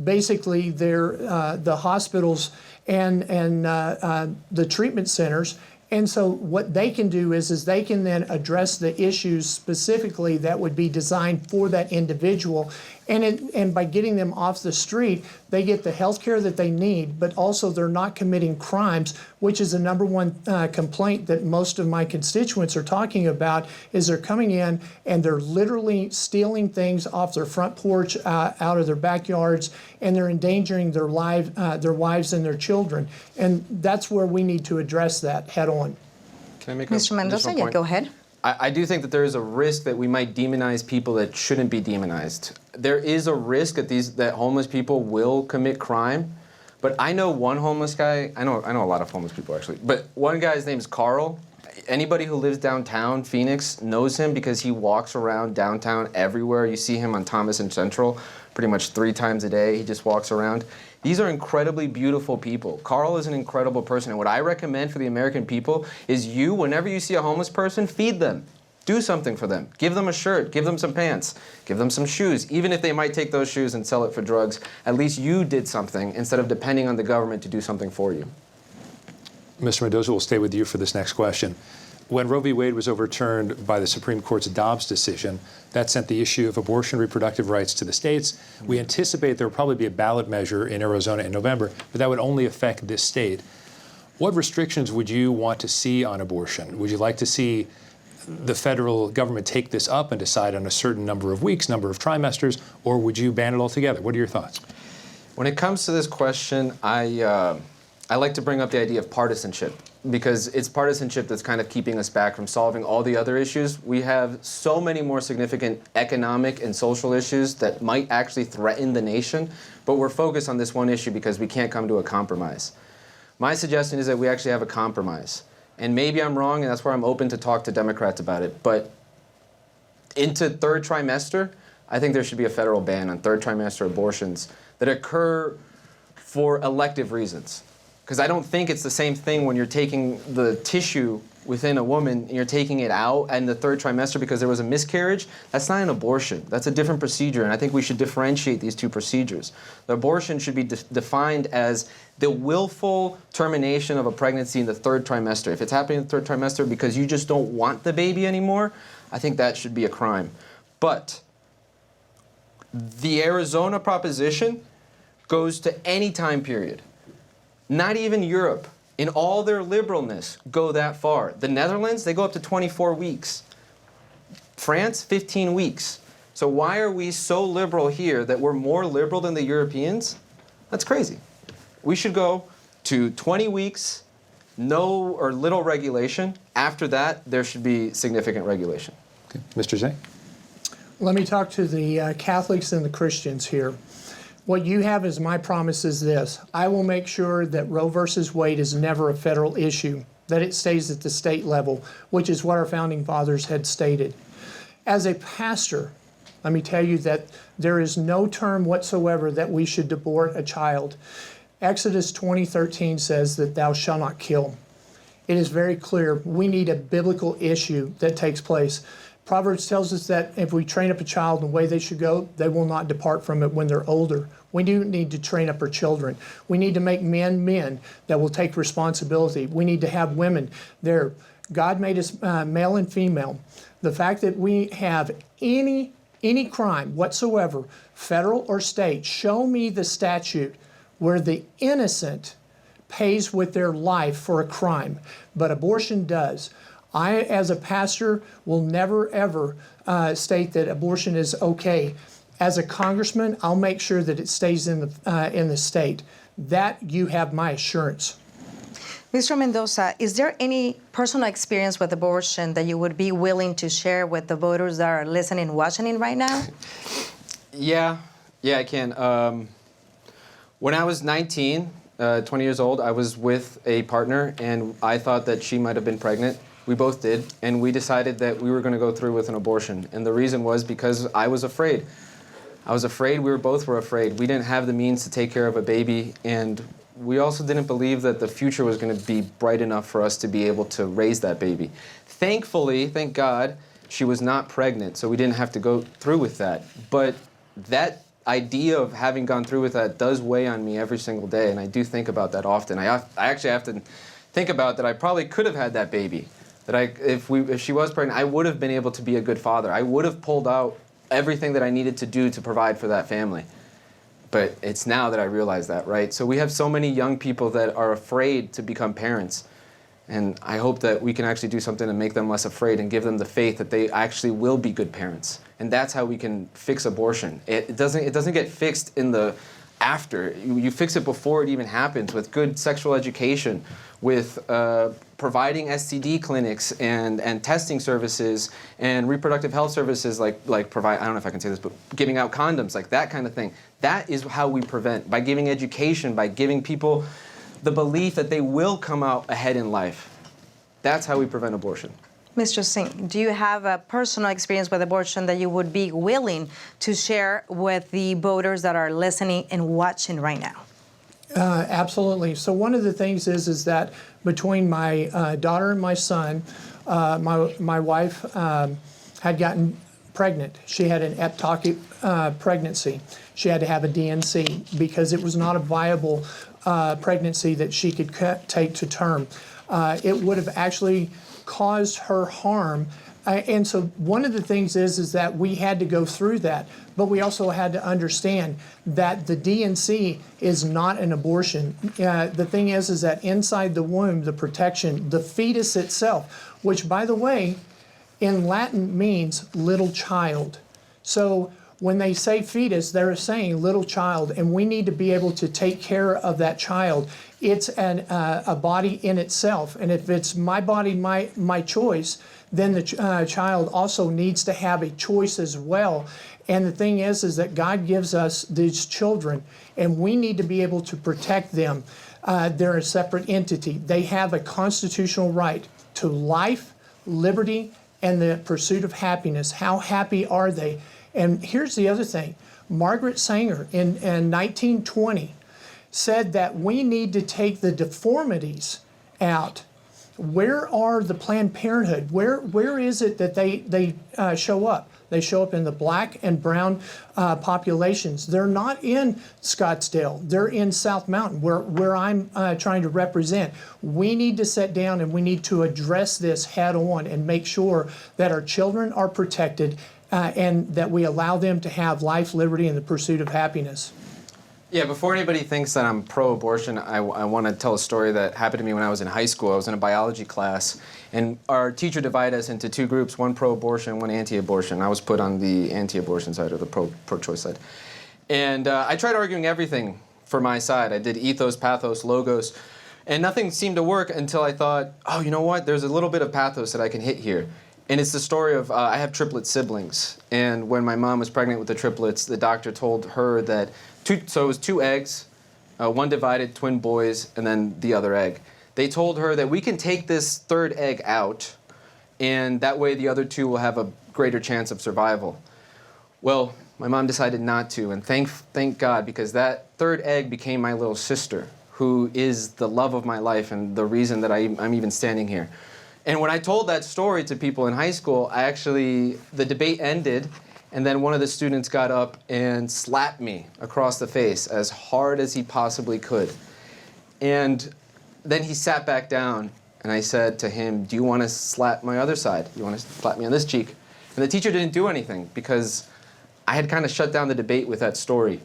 basically the hospitals and the treatment centers. And so what they can do is they can then address the issues specifically that would be designed for that individual. And by getting them off the street, they get the health care that they need, but also they're not committing crimes, which is the number one complaint that most of my constituents are talking about, is they're coming in and they're literally stealing things off their front porch, out of their backyards, and they're endangering their wives and their children. And that's where we need to address that head on. Can I make Mr. Mendoza, yeah, go ahead. I do think that there is a risk that we might demonize people that shouldn't be demonized. There is a risk that homeless people will commit crime, but I know one homeless guy. I know a lot of homeless people actually, but one guy's name is Carl. Anybody who lives downtown Phoenix knows him because he walks around downtown everywhere. You see him on Thomas and Central pretty much 3 times a day. He just walks around. These are incredibly beautiful people. Carl is an incredible person, and what I recommend for the American people is whenever you see a homeless person, feed them. Do something for them. Give them a shirt, give them some pants, give them some shoes. Even if they might take those shoes and sell it for drugs, at least you did something instead of depending on the government to do something for you. Mr. Mendoza, we'll stay with you for this next question. When Roe v. Wade was overturned by the Supreme Court's Dobbs decision, that sent the issue of abortion reproductive rights to the states. We anticipate there will probably be a ballot measure in Arizona in November, but that would only affect this state. What restrictions would you want to see on abortion? Would you like to see the federal government take this up and decide on a certain number of weeks, number of trimesters, or would you ban it altogether? What are your thoughts? When it comes to this question, I like to bring up the idea of partisanship, because it's partisanship that's kind of keeping us back from solving all the other issues. We have so many more significant economic and social issues that might actually threaten the nation, but we're focused on this one issue because we can't come to a compromise. My suggestion is that we actually have a compromise. And maybe I'm wrong, and that's where I'm open to talk to Democrats about it, but into 3rd trimester, I think there should be a federal ban on 3rd trimester abortions that occur for elective reasons. Because I don't think it's the same thing when you're taking the tissue within a woman and you're taking it out in the 3rd trimester because there was a miscarriage. That's not an abortion. That's a different procedure, and I think we should differentiate these 2 procedures. The abortion should be defined as the willful termination of a pregnancy in the 3rd trimester. If it's happening in the 3rd trimester because you just don't want the baby anymore, I think that should be a crime. But the Arizona proposition goes to any time period. Not even Europe, in all their liberalness, go that far. The Netherlands, they go up to 24 weeks. France, 15 weeks. So why are we so liberal here that we're more liberal than the Europeans? That's crazy. We should go to 20 weeks, no or little regulation. After that, there should be significant regulation. Okay. Mr. Zink? Let me talk to the Catholics and the Christians here. What you have as my promise is this: I will make sure that Roe versus Wade is never a federal issue, that it stays at the state level, which is what our founding fathers had stated. As a pastor, let me tell you that there is no term whatsoever that we should abort a child. Exodus 20:13 says that thou shalt not kill. It is very clear we need a biblical issue that takes place. Proverbs tells us that if we train up a child in the way they should go, they will not depart from it when they're older. We do need to train up our children. We need to make men that will take responsibility. We need to have women there. God made us male and female. The fact that we have any crime whatsoever, federal or state, show me the statute where the innocent pays with their life for a crime, but abortion does. I, as a pastor, will never ever state that abortion is okay. As a congressman, I'll make sure that it stays in the state. That you have my assurance. Mr. Mendoza, is there any personal experience with abortion that you would be willing to share with the voters that are listening and watching right now? Yeah, I can. When I was 19, 20 years old, I was with a partner, and I thought that she might have been pregnant. We both did, and we decided that we were going to go through with an abortion. And the reason was because I was afraid. I was afraid. We both were afraid. We didn't have the means to take care of a baby, and we also didn't believe that the future was going to be bright enough for us to be able to raise that baby. Thankfully, thank God, she was not pregnant, so we didn't have to go through with that. But that idea of having gone through with that does weigh on me every single day, and I do think about that often. I actually have to think about that I probably could have had that baby. That if she was pregnant, I would have been able to be a good father. I would have pulled out everything that I needed to do to provide for that family. But it's now that I realize that, right? So we have so many young people that are afraid to become parents. And I hope that we can actually do something to make them less afraid and give them the faith that they actually will be good parents. And that's how we can fix abortion. It doesn't get fixed in the after. You fix it before it even happens with good sexual education, with providing STD clinics and testing services and reproductive health services like provide, I don't know if I can say this, but giving out condoms, like that kind of thing. That is how we prevent, by giving education, by giving people the belief that they will come out ahead in life. That's how we prevent abortion. Mr. Zink, do you have a personal experience with abortion that you would be willing to share with the voters that are listening and watching right now? Absolutely. So one of the things is that between my daughter and my son, my wife had gotten pregnant. She had an ectopic pregnancy. She had to have a DNC because it was not a viable pregnancy that she could take to term. It would have actually caused her harm. And so one of the things is that we had to go through that, but we also had to understand that the DNC is not an abortion. The thing is that inside the womb, the protection, the fetus itself, which by the way, in Latin means little child. So when they say fetus, they're saying little child, and we need to be able to take care of that child. It's a body in itself, and if it's my body, my choice, then the child also needs to have a choice as well. And the thing is that God gives us these children, and we need to be able to protect them. They're a separate entity. They have a constitutional right to life, liberty, and the pursuit of happiness. How happy are they? And here's the other thing. Margaret Sanger in 1920 said that we need to take the deformities out. Where are the Planned Parenthood? Where is it that they show up? They show up in the black and brown populations. They're not in Scottsdale. They're in South Mountain, where I'm trying to represent. We need to sit down and we need to address this head on and make sure that our children are protected and that we allow them to have life, liberty, and the pursuit of happiness. Yeah, before anybody thinks that I'm pro-abortion, I want to tell a story that happened to me when I was in high school. I was in a biology class, and our teacher divided us into two groups, one pro-abortion, one anti-abortion. I was put on the anti-abortion side or the pro-choice side. And I tried arguing everything for my side. I did ethos, pathos, logos, and nothing seemed to work until I thought, oh, you know what? There's a little bit of pathos that I can hit here. And it's the story of, I have triplet siblings. And when my mom was pregnant with the triplets, the doctor told her that, so it was 2 eggs, one divided, twin boys, and then the other egg. They told her that we can take this third egg out, and that way the other 2 will have a greater chance of survival. Well, My mom decided not to, and thank God, because that third egg became my little sister, who is the love of my life and the reason that I'm even standing here. And when I told that story to people in high school, the debate ended, and then one of the students got up and slapped me across the face as hard as he possibly could. And then he sat back down, and I said to him, do you want to slap my other side? You want to slap me on this cheek? And the teacher didn't do anything because I had kind of shut down the debate with that story.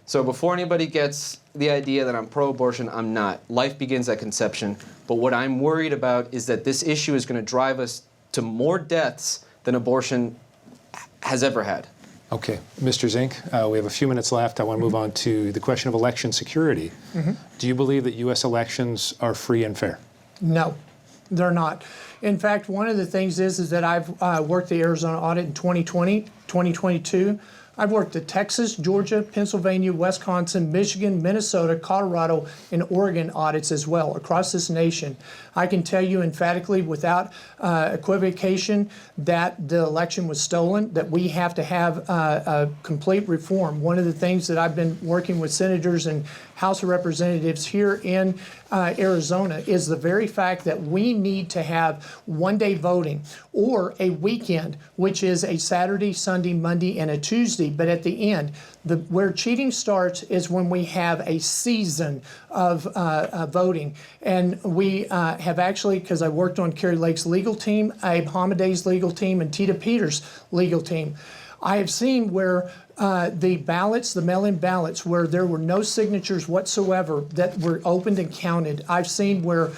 So before anybody gets the idea that I'm pro-abortion, I'm not. Life begins at conception. But what I'm worried about is that this issue is going to drive us to more deaths than abortion has ever had. Okay, Mr. Zink, we have a few minutes left. I want to move on to the question of election security. Do you believe that U.S. elections are free and fair? No, they're not. In fact, one of the things is that I've worked the Arizona audit in 2020, 2022. I've worked the Texas, Georgia, Pennsylvania, Wisconsin, Michigan, Minnesota, Colorado, and Oregon audits as well across this nation. I can tell you emphatically without equivocation that the election was stolen, that we have to have a complete reform. One of the things that I've been working with senators and House of Representatives here in Arizona is the very fact that we need to have one-day voting or a weekend, which is a Saturday, Sunday, Monday, and a Tuesday. But at the end, where cheating starts is when we have a season of voting. And we have actually, because I worked on Kerry Lake's legal team, Abe Hamadeh's legal team, and Tita Peters' legal team, I have seen where the ballots, the mail-in ballots, where there were no signatures whatsoever that were opened and counted. I've seen where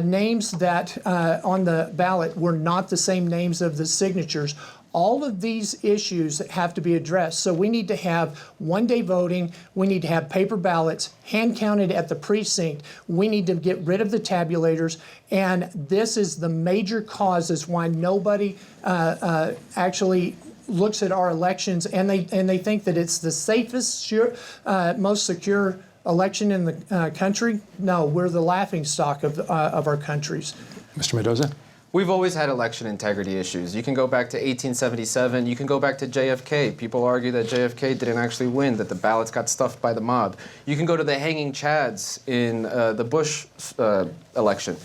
names that on the ballot were not the same names of the signatures. All of these issues have to be addressed. So we need to have one-day voting. We need to have paper ballots, hand-counted at the precinct. We need to get rid of the tabulators. And this is the major cause is why nobody actually looks at our elections, and they think that it's the safest, most secure election in the country. No, we're the laughingstock of our countries. Mr. Mendoza? We've always had election integrity issues. You can go back to 1877. You can go back to JFK. People argue that JFK didn't actually win, that the ballots got stuffed by the mob. You can go to the hanging chads in the Bush election.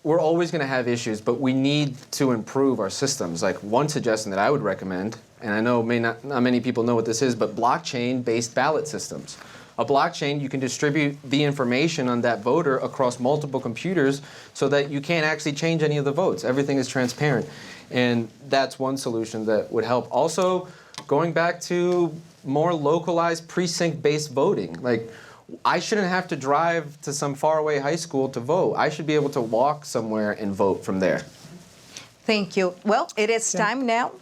We're always going to have issues, but we need to improve our systems. Like one suggestion that I would recommend, and I know not many people know what this is, but blockchain-based ballot systems. A blockchain, you can distribute the information on that voter across multiple computers so that you can't actually change any of the votes. Everything is transparent. And that's one solution that would help. Also, going back to more localized precinct-based voting. Like, I shouldn't have to drive to some faraway high school to vote. I should be able to walk somewhere and vote from there. Thank you. Well, it is time now.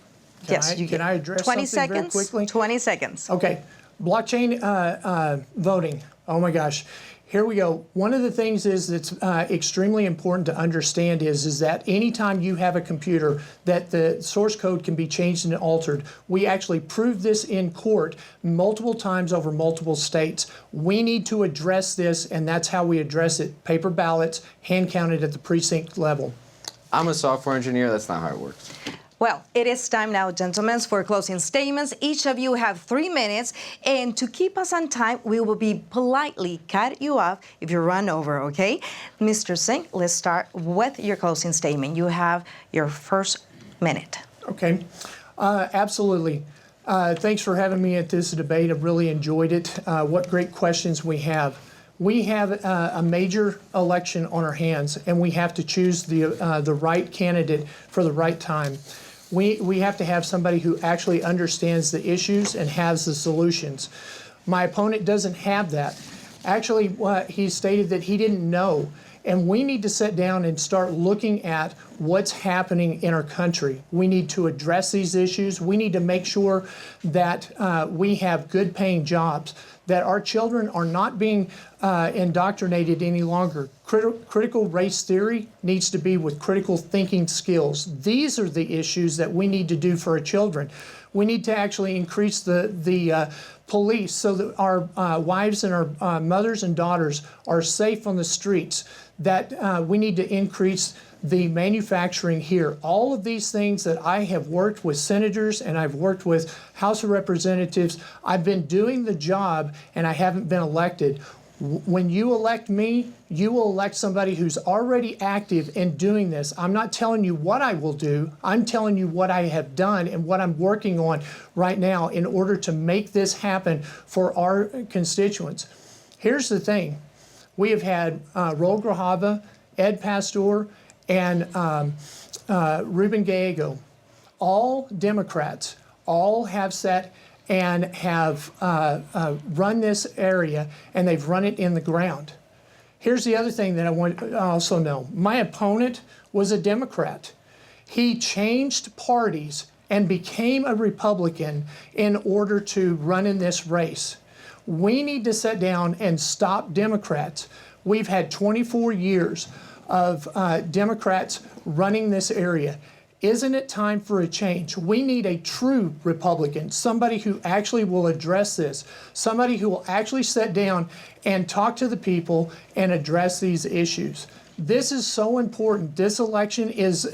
Can I address 20 something very seconds, quickly? 20 seconds. Okay, blockchain voting. Oh my gosh. Here we go. One of the things is that's extremely important to understand is that anytime you have a computer that the source code can be changed and altered. We actually proved this in court multiple times over multiple states. We need to address this, and that's how we address it. Paper ballots, hand counted at the precinct level. I'm a software engineer. That's not how it works. Well, it is time now, gentlemen, for closing statements. Each of you have 3 minutes, and to keep us on time, we will be politely cut you off if you run over, okay? Mr. Zink, let's start with your closing statement. You have your first minute. Okay, absolutely. Thanks for having me at this debate. I've really enjoyed it. What great questions we have. We have a major election on our hands, and we have to choose the right candidate for the right time. We have to have somebody who actually understands the issues and has the solutions. My opponent doesn't have that. Actually, he stated that he didn't know. And we need to sit down and start looking at what's happening in our country. We need to address these issues. We need to make sure that we have good paying jobs, that our children are not being indoctrinated any longer. Critical race theory needs to be with critical thinking skills. These are the issues that we need to do for our children. We need to actually increase the police so that our wives and our mothers and daughters are safe on the streets, that we need to increase the manufacturing here. All of these things that I have worked with senators and I've worked with House of Representatives, I've been doing the job and I haven't been elected. When you elect me, you will elect somebody who's already active in doing this. I'm not telling you what I will do. I'm telling you what I have done and what I'm working on right now in order to make this happen for our constituents. Here's the thing. We have had Raul Grijalva, Ed Pastor, and Ruben Gallego, all Democrats, all have sat and have run this area, and they've run it in the ground. Here's the other thing that I want to also know. My opponent was a Democrat. He changed parties and became a Republican in order to run in this race. We need to sit down and stop Democrats. We've had 24 years of Democrats running this area. Isn't it time for a change? We need a true Republican, somebody who actually will address this, somebody who will actually sit down and talk to the people and address these issues. This is so important. This election is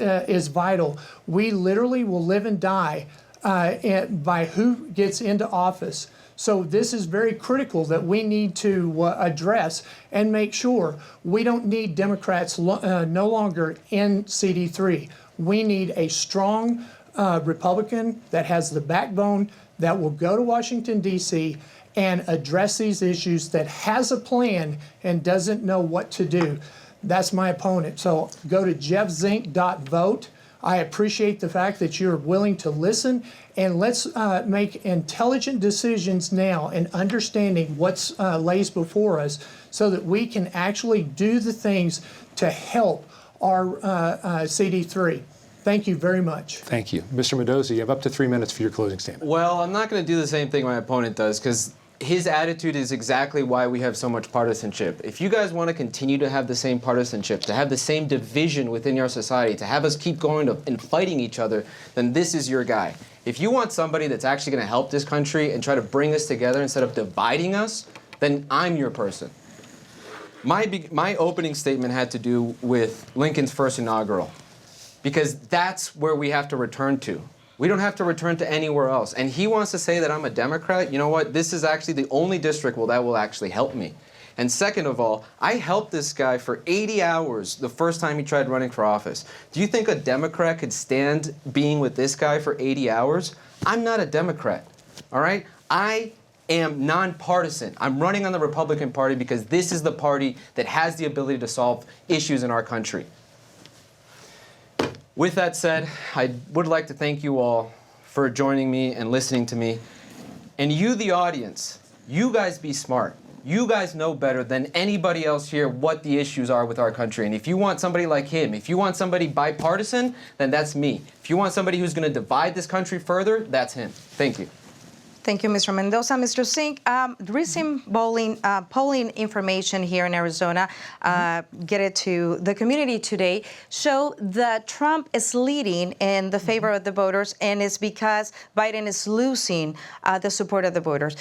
vital. We literally will live and die by who gets into office. So this is very critical that we need to address and make sure we don't need Democrats no longer in CD3. We need a strong Republican that has the backbone that will go to Washington, D.C. and address these issues, that has a plan and doesn't know what to do. That's my opponent. So go to jeffzink.vote. I appreciate the fact that you're willing to listen, and let's make intelligent decisions now and understanding what's lays before us so that we can actually do the things to help our CD3. Thank you very much. Thank you. Mr. Mendoza, you have up to 3 minutes for your closing statement. Well, I'm not going to do the same thing my opponent does, because his attitude is exactly why we have so much partisanship. If you guys want to continue to have the same partisanship, to have the same division within your society, to have us keep going and fighting each other, then this is your guy. If you want somebody that's actually going to help this country and try to bring us together instead of dividing us, then I'm your person. My opening statement had to do with Lincoln's first inaugural, because that's where we have to return to. We don't have to return to anywhere else. And he wants to say that I'm a Democrat. You know what? This is actually the only district that will actually help me. And second of all, I helped this guy for 80 hours the first time he tried running for office. Do you think a Democrat could stand being with this guy for 80 hours? I'm not a Democrat, all right? I am nonpartisan. I'm running on the Republican Party because this is the party that has the ability to solve issues in our country. With that said, I would like to thank you all for joining me and listening to me. And you, the audience, you guys be smart. You guys know better than anybody else here what the issues are with our country. And if you want somebody like him, if you want somebody bipartisan, then that's me. If you want somebody who's going to divide this country further, that's him. Thank you. Thank you, Mr. Mendoza. Mr. Zink, recent polling information here in Arizona, get it to the community today, show that Trump is leading in the favor of the voters, and it's because Biden is losing the support of the voters.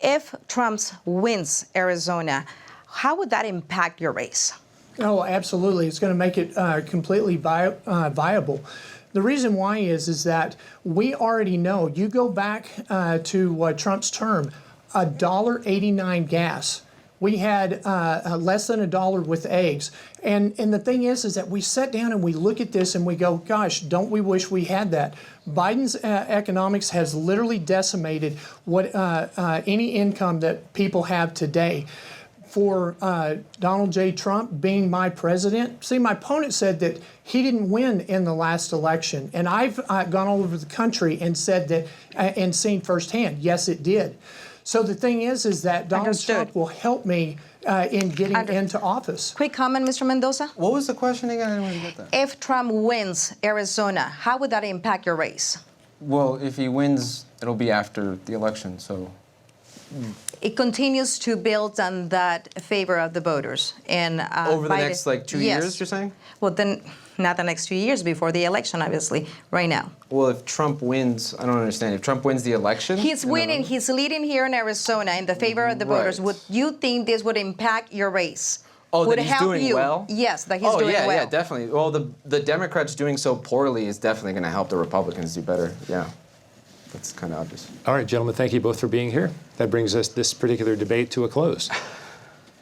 If Trump wins Arizona, how would that impact your race? Oh, absolutely. It's going to make it completely viable. The reason why is that we already know. You go back to Trump's term, $1.89 gas. We had less than $1 with eggs. And the thing is that we sit down and we look at this and we go, gosh, don't we wish we had that? Biden's economics has literally decimated what any income that people have today. For Donald J. Trump being my president. See, my opponent said that he didn't win in the last election. And I've gone all over the country and said that, and seen firsthand, yes, it did. So the thing is that Donald Trump will help me in getting into office. Quick comment, Mr. Mendoza? What was the question again? I didn't really get that. If Trump wins Arizona, how would that impact your race? Well, if he wins, it'll be after the election, so... It continues to build on that favor of the voters. And over the next, 2 years, you're saying? Well, then, not the next 2 years, before the election, obviously, right now. Well, if Trump wins, I don't understand. If Trump wins the election? He's winning. He's leading here in Arizona in the favor of the voters. Would you think this would impact your race? Oh, that would he's help doing you. well? Yes, that he's Oh, doing yeah, well. yeah, definitely. Well, the Democrats doing so poorly is definitely going to help the Republicans do better. Yeah, that's kind of obvious. All right, gentlemen, thank you both for being here. That brings us this particular debate to a close.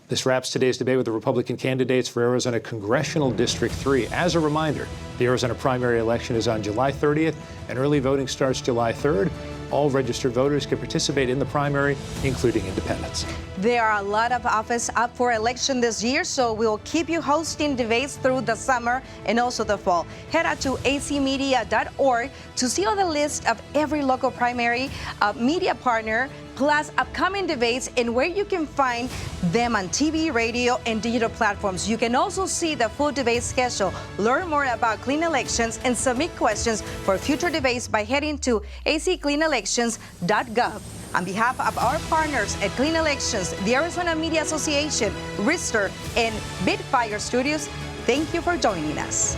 This wraps today's debate with the Republican candidates for Arizona Congressional District 3. As a reminder, the Arizona primary election is on July 30th, and early voting starts July 3rd. All registered voters can participate in the primary, including independents. There are a lot of offices up for election this year, so we'll keep you hosting debates through the summer and also the fall. Head out to acmedia.org to see all the list of every local primary media partner, plus upcoming debates and where you can find them on TV, radio, and digital platforms. You can also see the full debate schedule, learn more about clean elections, and submit questions for future debates by heading to accleanelections.gov. On behalf of our partners at Clean Elections, the Arizona Media Association, Rister, and Bitfire Studios, thank you for joining us.